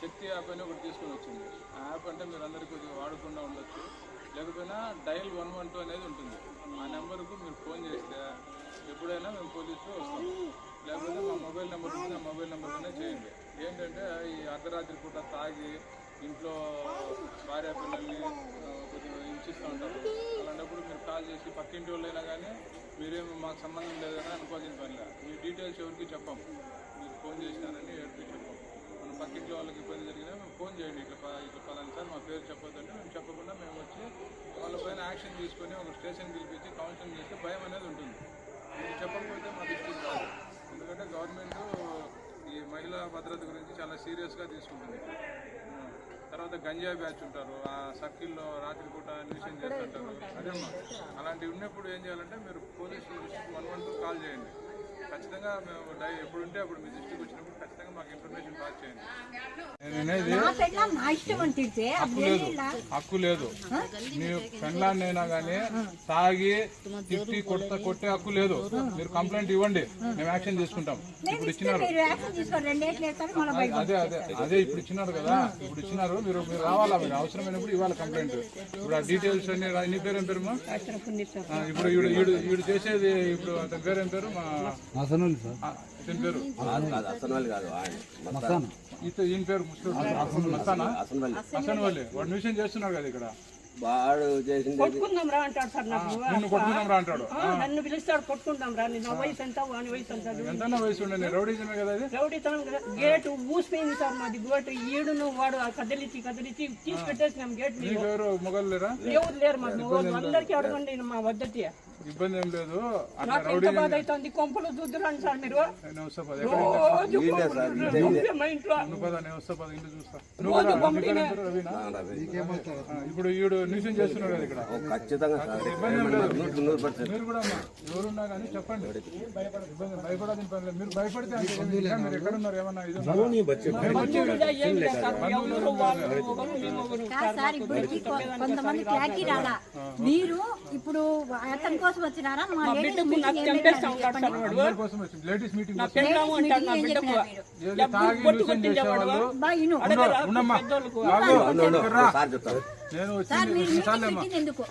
శక్తి app అని ఒకటి తీసుకొని వచ్చింది. ఆ యాప్ అంటే మీరు అందరికీ కొద్దిగా వాడకుండా ఉండొచ్చు. లేకపోయినా డైల్ 112 అనేది ఉంటుంది. ఆ నెంబర్కు మీరు ఫోన్ చేస్తే ఎప్పుడైనా మేము పోలీసులు వస్తాం. లేకపోతే మా మొబైల్ నెంబర్ ఉంటుంది, ఆ మొబైల్ నెంబర్నే చేయండి. ఏంటంటే ఈ అర్ధరాత్రి పూట తాగి ఇంట్లో భార్య పిల్లల్ని కొద్దిగా హింసిస్తూ ఉంటారు. అలాంటప్పుడు మీరు కాల్ చేసి పక్కింటి వాళ్ళైనా కానీ మీరేమో మాకు సంబంధం లేదని అనుకోవాల్సిన పనిలే. మీ డీటెయిల్స్ ఎవరికి చెప్పాం, మీరు ఫోన్ చేసినారని ఎవరికి చెప్పాం. మన పక్కింట్లో వాళ్ళకి ఇబ్బంది జరిగినా మేము ఫోన్ చేయండి, ఇట్లా పలానా సార్ మా పేరు చెప్పొద్దంటే మేము చెప్పకుండా మేము వచ్చి వాళ్ళపైన యాక్షన్ తీసుకొని ఒక స్టేషన్ పిలిపించి కౌన్సిలింగ్ చేస్తే భయం అనేది ఉంటుంది. మీరు చెప్పకపోతే మా దృష్టికి రాదు. ఎందుకంటే గవర్నమెంట్ ఈ మహిళా భద్రత గురించి చాలా సీరియస్గా తీసుకుంటుంది. తర్వాత గంజాయి బ్యాచ్ ఉంటారు, ఆ సర్కిల్లో రాత్రిపూట అన్వేషణ చేస్తుంటారు. అదేమ్మా అలాంటివి ఉన్నప్పుడు ఏం చేయాలంటే మీరు పోలీసు 112 కాల్ చేయండి. ఖచ్చితంగా మేము ఎప్పుడుంటే అప్పుడు మీ దృష్టికి వచ్చినప్పుడు ఖచ్చితంగా మాకు ఇన్ఫర్మేషన్ పాస్ చేయండి. హక్కు లేదు. మీరు పెళ్ళాన్నైనా కానీ తాగి తిట్టి కొట్టే హక్కు లేదు. మీరు కంప్లైంట్ ఇవ్వండి, మేము యాక్షన్ తీసుకుంటాం. ఇప్పుడు ఇచ్చినారు, అదే ఇప్పుడు ఇచ్చినారు కదా, ఇప్పుడు ఇచ్చినారు. మీరు రావాలా, మీరు అవసరమైనప్పుడు ఇవ్వాలి కంప్లైంట్. ఇప్పుడు ఆ డీటెయిల్స్ అన్ని నీ పేరు ఏం పేరు? ఇప్పుడు వీడు చేసేది ఇప్పుడు అతని పేరు ఏం పేరు? ఇతని పేరు ఈయన పేరు మస్తానా హసన్ వల్లి. వాడు న్యూషన్ చేస్తున్నాడు కదా ఇక్కడ. వాడు చేసింది కొట్టుకుందాం రా అంటాడు సార్. నాకు కొట్టుకుందాం రా అంటాడు. నన్ను పిలుస్తాడు, కొట్టుకుందాం రా. నా వయసు ఎంత, వాని వయసు ఎంత? ఎంత వయసు ఉండే రౌడీజమే కదా అది. రౌడీతనం కదా. గేటు ఊసిపోయింది సార్ మాది. గేటు ఈడును వాడు కదిలిచ్చి తీసి పెట్టేసినాం గేట్. మొగలు లేరా? ఎవరు లేరు మాకు. అందరికీ అడగండి మా పద్ధతి. ఇబ్బంది ఏం లేదు. నాకు ఎంత బాధ అవుతుంది. కొంపలు చూద్దురండి సార్ మీరు. ఇప్పుడు ఈడు న్యూషన్ చేస్తున్నాడు కదా ఇక్కడ. ఖచ్చితంగా ఇబ్బంది ఏం లేదు. మీరు కూడా ఎవరున్నా కానీ చెప్పండి, భయపడాల్సిన పని లేదు. మీరు భయపడితే మీరు ఎక్కడున్నారు ఏమన్నా మీరు ఇప్పుడు అతని కోసం వచ్చినారా? లేడీస్ మీటింగ్ ఎందుకు